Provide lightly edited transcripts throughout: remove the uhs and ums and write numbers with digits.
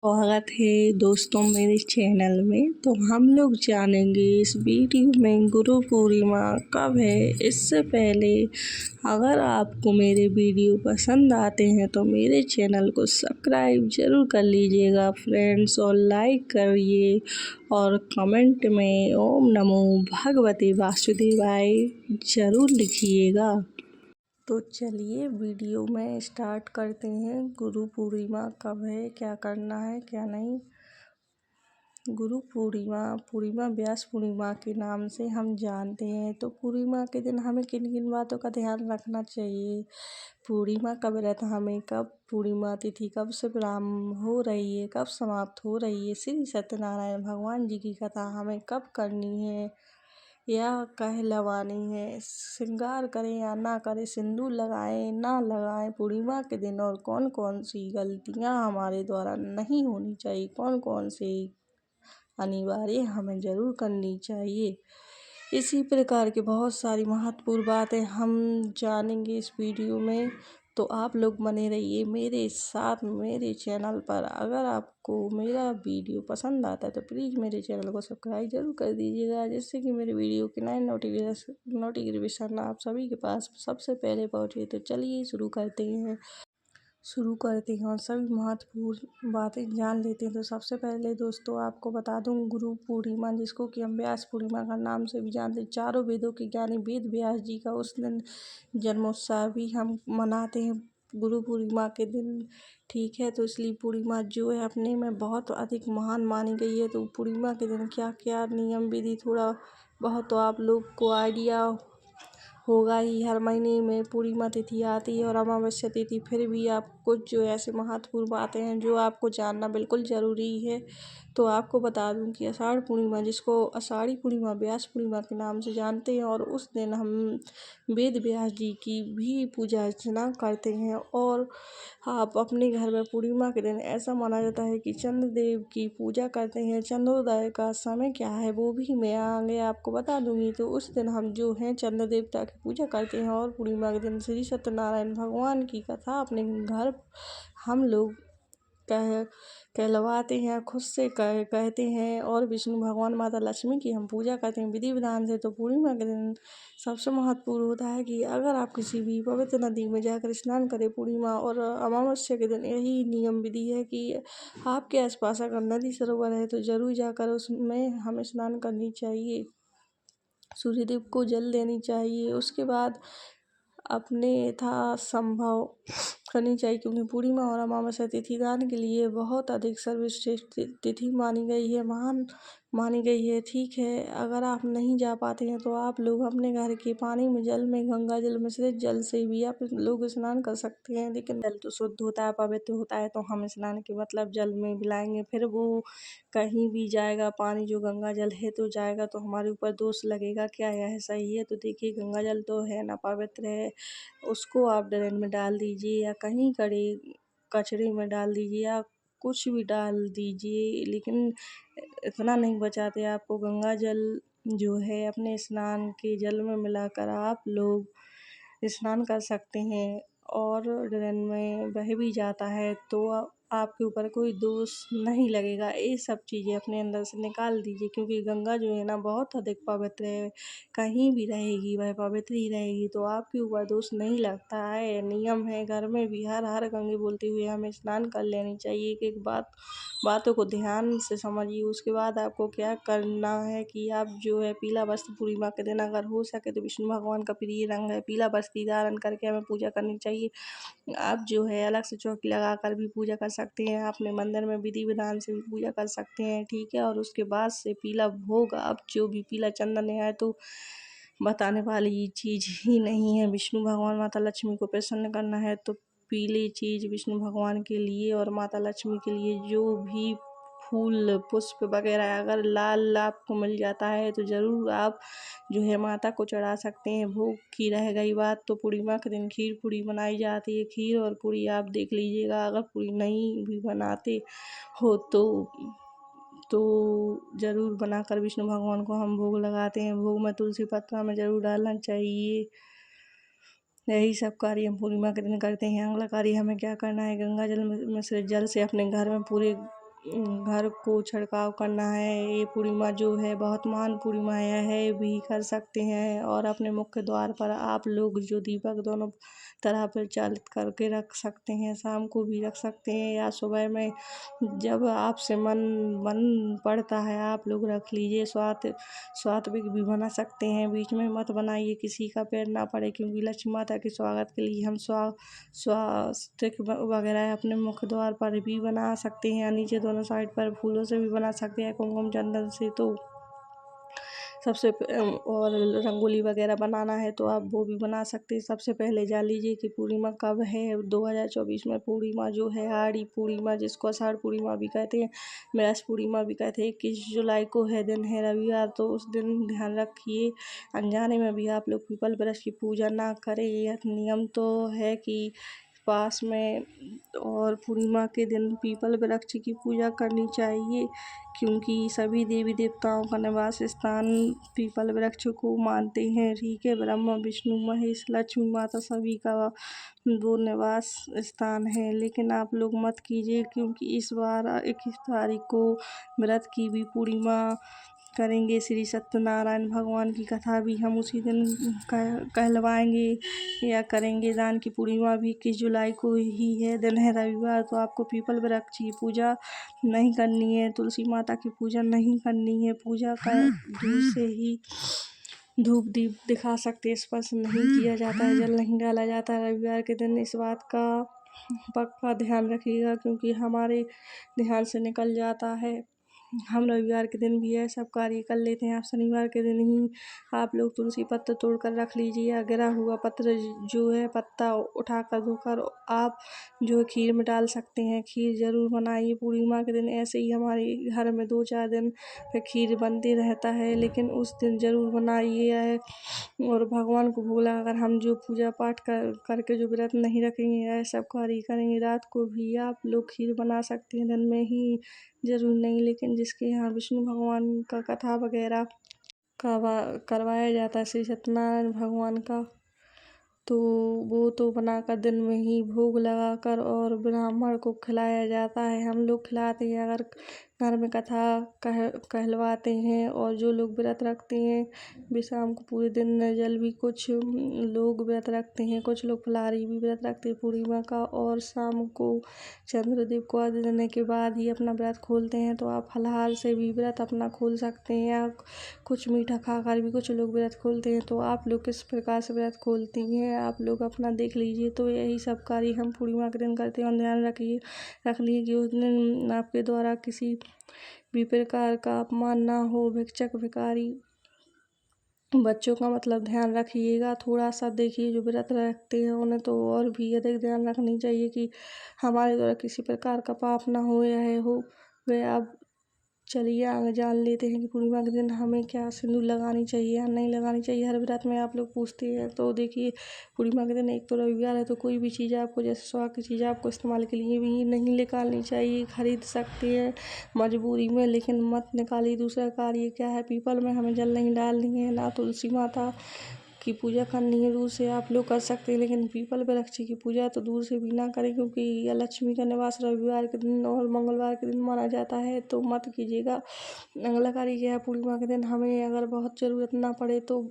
स्वागत है दोस्तों मेरे चैनल में। तो हम लोग जानेंगे इस वीडियो में गुरु पूर्णिमा कब है। इससे पहले अगर आपको मेरे वीडियो पसंद आते हैं तो मेरे चैनल को सब्सक्राइब जरूर कर लीजिएगा फ्रेंड्स, और लाइक करिए और कमेंट में ओम नमो भगवते वासुदेवाय जरूर लिखिएगा। तो चलिए वीडियो में स्टार्ट करते हैं। गुरु पूर्णिमा कब है, क्या करना है क्या नहीं। गुरु पूर्णिमा व्यास पूर्णिमा के नाम से हम जानते हैं। तो पूर्णिमा के दिन हमें किन किन बातों का ध्यान रखना चाहिए, पूर्णिमा कब रहता, हमें कब पूर्णिमा तिथि कब से प्रारंभ हो रही है, कब समाप्त हो रही है, श्री सत्यनारायण भगवान जी की कथा हमें कब करनी है या कहलवानी है, श्रृंगार करें या ना करें, सिंदूर लगाएं ना लगाएं पूर्णिमा के दिन, और कौन कौन सी गलतियां हमारे द्वारा नहीं होनी चाहिए, कौन कौन से अनिवार्य हमें ज़रूर करनी चाहिए। इसी प्रकार के बहुत सारी महत्वपूर्ण बातें हम जानेंगे इस वीडियो में। तो आप लोग बने रहिए मेरे साथ मेरे चैनल पर। अगर आपको मेरा वीडियो पसंद आता है तो प्लीज़ मेरे चैनल को सब्सक्राइब जरूर कर दीजिएगा, जिससे कि मेरे वीडियो के नए नोटिफिकेशन आप सभी के पास सबसे पहले पहुँचे। तो चलिए शुरू करते हैं और सभी महत्वपूर्ण बातें जान लेते हैं। तो सबसे पहले दोस्तों आपको बता दूं, गुरु पूर्णिमा जिसको कि हम व्यास पूर्णिमा का नाम से भी जानते हैं, चारों वेदों के ज्ञानी वेद व्यास जी का उस दिन जन्मोत्सव भी हम मनाते हैं गुरु पूर्णिमा के दिन। ठीक है, तो इसलिए पूर्णिमा जो है अपने में बहुत अधिक महान मानी गई है। तो पूर्णिमा के दिन क्या क्या नियम विधि थोड़ा बहुत तो आप लोग को आइडिया होगा ही। हर महीने में पूर्णिमा तिथि आती है और अमावस्या तिथि, फिर भी आप कुछ जो ऐसे महत्वपूर्ण बातें हैं जो आपको जानना बिल्कुल ज़रूरी है। तो आपको बता दूं कि आषाढ़ पूर्णिमा जिसको आषाढ़ी पूर्णिमा व्यास पूर्णिमा के नाम से जानते हैं, और उस दिन हम वेद व्यास जी की भी पूजा अर्चना करते हैं। और आप अपने घर में पूर्णिमा के दिन ऐसा माना जाता है कि चंद्रदेव की पूजा करते हैं। चंद्रोदय का समय क्या है वो भी मैं आगे आपको बता दूंगी। तो उस दिन हम जो हैं चंद्र देवता की पूजा करते हैं, और पूर्णिमा के दिन श्री सत्यनारायण भगवान की कथा अपने घर हम लोग कहलवाते हैं, खुद से कहते हैं। और विष्णु भगवान माता लक्ष्मी की हम पूजा करते हैं विधि विधान से। तो पूर्णिमा के दिन सबसे महत्वपूर्ण होता है कि अगर आप किसी भी पवित्र नदी में जाकर स्नान करें पूर्णिमा और अमावस्या के दिन, यही नियम विधि है कि आपके आसपास अगर नदी सरोवर है तो ज़रूर जाकर उसमें हमें स्नान करनी चाहिए, सूर्यदेव को जल देनी चाहिए। उसके बाद अपने यथासंभव करनी चाहिए, क्योंकि पूर्णिमा और अमावस्या तिथि दान के लिए बहुत अधिक सर्वश्रेष्ठ तिथि मानी गई है, महान मानी गई है। ठीक है, अगर आप नहीं जा पाते हैं तो आप लोग अपने घर के पानी में जल में गंगा जल मिश्रित जल से भी आप लोग स्नान कर सकते हैं। लेकिन जल तो शुद्ध होता है, पवित्र होता है, तो हम स्नान के मतलब जल में मिलाएंगे, फिर वो कहीं भी जाएगा पानी जो गंगा जल है तो जाएगा तो हमारे ऊपर दोष लगेगा। क्या यह सही है? तो देखिए, गंगा जल तो है ना पवित्र है, उसको आप ड्रेन में डाल दीजिए या कहीं कचड़े में डाल दीजिए या कुछ भी डाल दीजिए, लेकिन इतना नहीं बचाते। आपको गंगा जल जो है अपने स्नान के जल में मिलाकर आप लोग स्नान कर सकते हैं, और ड्रेन में बह भी जाता है तो आपके ऊपर कोई दोष नहीं लगेगा। ये सब चीज़ें अपने अंदर से निकाल दीजिए, क्योंकि गंगा जो है ना बहुत अधिक पवित्र है, कहीं भी रहेगी वह पवित्र ही रहेगी, तो आपके ऊपर दोष नहीं लगता है। नियम है, घर में भी हर हर गंगे बोलते हुए हमें स्नान कर लेनी चाहिए। एक एक बातों को ध्यान से समझिए। उसके बाद आपको क्या करना है कि आप जो है पीला वस्त्र पूर्णिमा के दिन अगर हो सके तो विष्णु भगवान का प्रिय रंग है पीला वस्त्र धारण करके हमें पूजा करनी चाहिए। आप जो है अलग से चौकी लगाकर भी पूजा कर सकते हैं, अपने मंदिर में विधि विधान से भी पूजा कर सकते हैं। ठीक है, और उसके बाद से पीला भोग, आप जो भी पीला चंदन है तो बताने वाली चीज़ ही नहीं है। विष्णु भगवान माता लक्ष्मी को प्रसन्न करना है तो पीली चीज़ विष्णु भगवान के लिए और माता लक्ष्मी के लिए जो भी फूल पुष्प वगैरह अगर लाल आपको मिल जाता है तो ज़रूर आप जो है माता को चढ़ा सकते हैं। भोग की रह गई बात, तो पूर्णिमा के दिन खीर पूड़ी बनाई जाती है। खीर और पूड़ी आप देख लीजिएगा, अगर पूड़ी नहीं भी बनाते हो तो ज़रूर बनाकर विष्णु भगवान को हम भोग लगाते हैं। भोग में तुलसी पत्ता में ज़रूर डालना चाहिए। यही सब कार्य हम पूर्णिमा के दिन करते हैं। अगला कार्य हमें क्या करना है, गंगा जल मिश्रित जल से अपने घर में पूरे घर को छिड़काव करना है। ये पूर्णिमा जो है बहुत महान पूर्णिमा है भी कर सकते हैं। और अपने मुख्य द्वार पर आप लोग जो दीपक दोनों तरह प्रज्वलित करके रख सकते हैं, शाम को भी रख सकते हैं या सुबह में जब आपसे मन पड़ता है आप लोग रख लीजिए। स्वात्विक भी बना सकते हैं, बीच में मत बनाइए किसी का पैर ना पड़े, क्योंकि लक्ष्मी माता के स्वागत के लिए हम स्वास्तिक वगैरह अपने मुख्य द्वार पर भी बना सकते हैं, नीचे दोनों साइड पर फूलों से भी बना सकते हैं, कुमकुम चंदन से। तो और रंगोली वगैरह बनाना है तो आप वो भी बना सकते हैं। सबसे पहले जान लीजिए कि पूर्णिमा कब है। 2024 में पूर्णिमा जो है आड़ी पूर्णिमा, जिसको आषाढ़ पूर्णिमा भी कहते हैं, व्यास पूर्णिमा भी कहते हैं, 21 जुलाई को है, दिन है रविवार। तो उस दिन ध्यान रखिए अनजाने में भी आप लोग पीपल वृक्ष की पूजा ना करें। यह नियम तो है कि पास में और पूर्णिमा के दिन पीपल वृक्ष की पूजा करनी चाहिए, क्योंकि सभी देवी देवताओं का निवास स्थान पीपल वृक्ष को मानते हैं। ठीक है, ब्रह्मा विष्णु महेश लक्ष्मी माता सभी का वो निवास स्थान है। लेकिन आप लोग मत कीजिए, क्योंकि इस बार 21 तारीख को व्रत की भी पूर्णिमा करेंगे। श्री सत्यनारायण भगवान की कथा भी हम उसी दिन कहलवाएंगे या करेंगे। दान की पूर्णिमा भी 21 जुलाई को ही है, दिन है रविवार। तो आपको पीपल वृक्ष की पूजा नहीं करनी है, तुलसी माता की पूजा नहीं करनी है। पूजा का दूर से ही धूप दीप दिखा सकते, स्पर्श नहीं किया जाता है, जल नहीं डाला जाता है रविवार के दिन। इस बात का पक्का ध्यान रखिएगा, क्योंकि हमारे ध्यान से निकल जाता है। हम रविवार के दिन भी यह सब कार्य कर लेते हैं। आप शनिवार के दिन ही आप लोग तुलसी पत्र तोड़ कर रख लीजिए, या गिरा हुआ पत्र जो है पत्ता उठा कर धोकर आप जो है खीर में डाल सकते हैं। खीर जरूर बनाइए पूर्णिमा के दिन। ऐसे ही हमारे घर में 2-4 दिन पे खीर बनते रहता है, लेकिन उस दिन जरूर बनाइए। और भगवान को भोग लगाकर हम जो पूजा पाठ करके जो व्रत नहीं रखेंगे, यह सब कार्य करेंगे। रात को भी आप लोग खीर बना सकते हैं, दिन में ही जरूर नहीं। लेकिन जिसके यहाँ विष्णु भगवान का कथा वगैरह करवाया जाता है, श्री सत्यनारायण भगवान का, तो वो तो बनाकर दिन में ही भोग लगाकर और ब्राह्मण को खिलाया जाता है। हम लोग खिलाते हैं, अगर घर में कथा कहलवाते हैं। और जो लोग व्रत रखते हैं वे शाम को पूरे दिन निर्जल भी कुछ लोग व्रत रखते हैं, कुछ लोग फलाहारी भी व्रत रखते हैं पूर्णिमा का। और शाम को चंद्रदेव को अर्घ्य देने के बाद ही अपना व्रत खोलते हैं। तो आप फलाहार से भी व्रत अपना खोल सकते हैं, या कुछ मीठा खाकर भी कुछ लोग व्रत खोलते हैं। तो आप लोग किस प्रकार से व्रत खोलती हैं आप लोग अपना देख लीजिए। तो यही सब कार्य हम पूर्णिमा के दिन करते हैं। और ध्यान रख लीजिए कि उस दिन आपके द्वारा किसी भी प्रकार का अपमान ना हो। भिक्षक भिखारी बच्चों का मतलब ध्यान रखिएगा। थोड़ा सा देखिए, जो व्रत रखते हैं उन्हें तो और भी अधिक ध्यान रखनी चाहिए कि हमारे द्वारा किसी प्रकार का पाप ना हो या हो गया। अब चलिए आगे जान लेते हैं कि पूर्णिमा के दिन हमें क्या सिंदूर लगानी चाहिए या नहीं लगानी चाहिए। हर व्रत में आप लोग पूछते हैं। तो देखिए, पूर्णिमा के दिन एक तो रविवार है, तो कोई भी चीज़ आपको जैसे सुहाग की चीज़ आपको इस्तेमाल के लिए भी नहीं निकालनी चाहिए। खरीद सकते हैं मजबूरी में, लेकिन मत निकालिए। दूसरा कार्य क्या है, पीपल में हमें जल नहीं डालनी है, ना तुलसी माता की पूजा करनी है। दूर से आप लोग कर सकते हैं, लेकिन पीपल वृक्ष की पूजा तो दूर से भी ना करें, क्योंकि यह लक्ष्मी का निवास रविवार के दिन और मंगलवार के दिन माना जाता है। तो मत कीजिएगा। अगला कार्य क्या है, पूर्णिमा के दिन हमें अगर बहुत ज़रूरत ना पड़े तो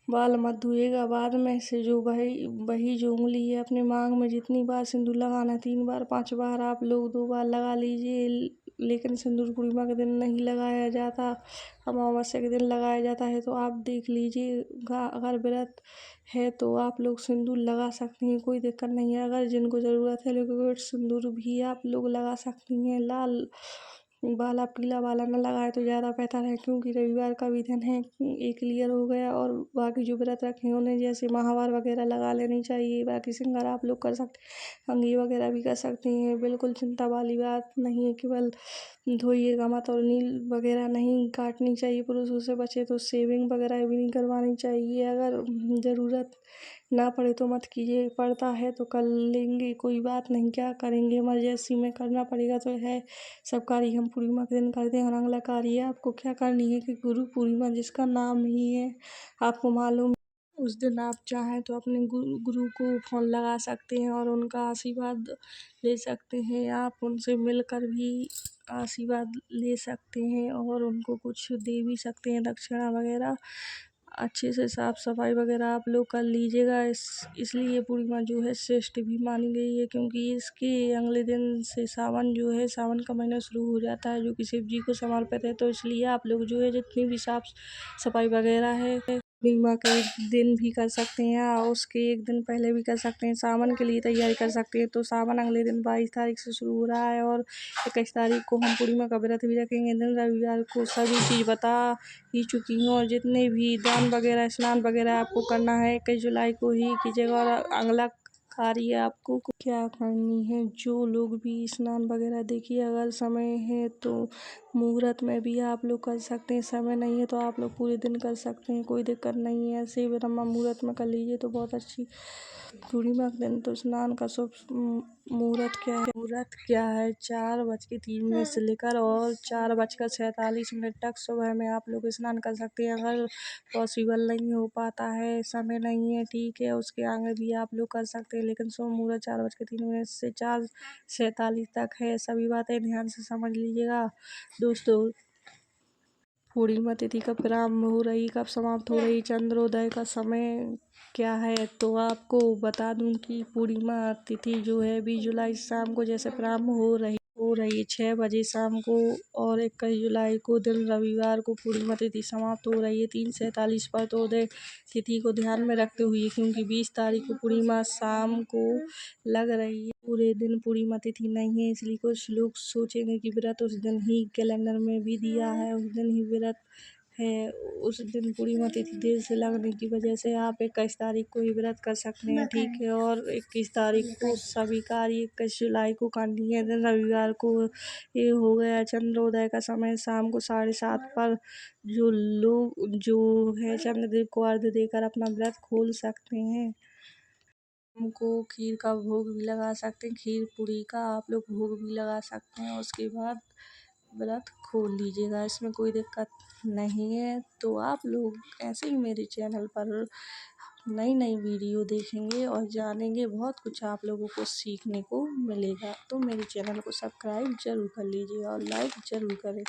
बाल मत धोइएगा। बाद में से जो वही जो उंगली है अपने मांग में जितनी बार सिंदूर लगाना है, 3 बार 5 बार आप लोग 2 बार लगा लीजिए। लेकिन सिंदूर पूर्णिमा के दिन नहीं लगाया जाता, अमावस्या के दिन लगाया जाता है। तो आप देख लीजिएगा, अगर व्रत है तो आप लोग सिंदूर लगा सकती हैं, कोई दिक्कत नहीं है। अगर जिनको ज़रूरत है लिक्विड सिंदूर भी आप लोग लगा सकती हैं। लाल वाला पीला वाला न लगाए तो ज़्यादा बेहतर है, क्योंकि रविवार का भी दिन है। एक क्लियर हो गया। और बाकी जो व्रत रखे हैं उन्हें जैसे महावार वगैरह लगा लेनी चाहिए। बाकी श्रृंगार आप लोग कर सकते, कंघी वगैरह भी कर सकती हैं। बिल्कुल चिंता वाली बात नहीं है, केवल धोइएगा मत। और नील वगैरह नहीं काटनी चाहिए। पुरुषों से बचे तो शेविंग वगैरह भी नहीं करवानी चाहिए। अगर ज़रूरत ना पड़े तो मत कीजिए, पड़ता है तो कर लेंगे, कोई बात नहीं। क्या करेंगे, इमरजेंसी में करना पड़ेगा तो है। सब कार्य हम पूर्णिमा के दिन करते हैं। और अगला कार्य आपको क्या करनी है कि गुरु पूर्णिमा, जिसका नाम ही है आपको मालूम उस दिन आप चाहें तो अपने गुरु को फ़ोन लगा सकते हैं और उनका आशीर्वाद ले सकते हैं। आप उनसे मिलकर भी आशीर्वाद ले सकते हैं और उनको कुछ दे भी सकते हैं, दक्षिणा वगैरह। अच्छे से साफ सफाई वगैरह आप लोग कर लीजिएगा। इसलिए ये पूर्णिमा जो है श्रेष्ठ भी मानी गई है, क्योंकि इसके अगले दिन से सावन जो है, सावन का महीना शुरू हो जाता है, जो कि शिव जी को समर्पित है। तो इसलिए आप लोग जो है जितनी भी साफ सफाई वगैरह है, पूर्णिमा के दिन भी कर सकते हैं और उसके एक दिन पहले भी कर सकते हैं। सावन के लिए तैयारी कर सकते हैं। तो सावन अगले दिन 22 तारीख से शुरू हो रहा है और 21 तारीख को हम पूर्णिमा का व्रत भी रखेंगे। दिन रविवार को सभी चीज़ बता ही चुकी हूँ और जितने भी दान वगैरह, स्नान वगैरह आपको करना है 21 जुलाई को ही कीजिएगा। और अगला कार्य आपको क्या करनी है, जो लोग भी स्नान वगैरह, देखिए अगर समय है तो मुहूर्त में भी आप लोग कर सकते हैं, समय नहीं है तो आप लोग पूरे दिन कर सकते हैं, कोई दिक्कत नहीं है। ऐसे ही ब्रह्म मुहूर्त में कर लीजिए तो बहुत अच्छी पूर्णिमा के दिन तो स्नान का शुभ मुहूर्त क्या है 4:03 से लेकर और 4:47 तक सुबह में आप लोग स्नान कर सकते हैं। अगर पॉसिबल नहीं हो पाता है, समय नहीं है, ठीक है, उसके आगे भी आप लोग कर सकते हैं, लेकिन शुभ मुहूर्त 4:03 से 4:47 तक है। सभी बातें ध्यान से समझ लीजिएगा दोस्तों। पूर्णिमा तिथि कब प्रारंभ हो रही, कब समाप्त हो रही, चंद्रोदय का समय क्या है, तो आपको बता दूं कि पूर्णिमा तिथि जो है 20 जुलाई शाम को जैसे प्रारंभ हो रही 6 बजे शाम को और 21 जुलाई को दिन रविवार को पूर्णिमा तिथि समाप्त हो रही है 3:47 पर। तो उदय तिथि को ध्यान में रखते हुए, क्योंकि 20 तारीख को पूर्णिमा शाम को लग रही है, पूरे दिन पूर्णिमा तिथि नहीं है, इसलिए कुछ लोग सोचेंगे कि व्रत उस दिन ही कैलेंडर में भी दिया है, उस दिन ही व्रत है। उस दिन पूर्णिमा तिथि देर से लगने की वजह से आप 21 तारीख को ही व्रत कर सकते हैं, ठीक है। और 21 तारीख को सभी कार्य 21 जुलाई को करनी है। दिन रविवार को ये हो गया चंद्रोदय का समय शाम को 7:30 पर। जो लोग जो है चंद्रदेव को अर्घ्य देकर अपना व्रत खोल सकते हैं। हमको खीर का भोग भी लगा सकते हैं, खीर पूरी का आप लोग भोग भी लगा सकते हैं। उसके बाद व्रत खोल लीजिएगा, इसमें कोई दिक्कत नहीं है। तो आप लोग ऐसे ही मेरे चैनल पर नई नई वीडियो देखेंगे और जानेंगे, बहुत कुछ आप लोगों को सीखने को मिलेगा। तो मेरे चैनल को सब्सक्राइब जरूर कर लीजिएगा और लाइक ज़रूर करें।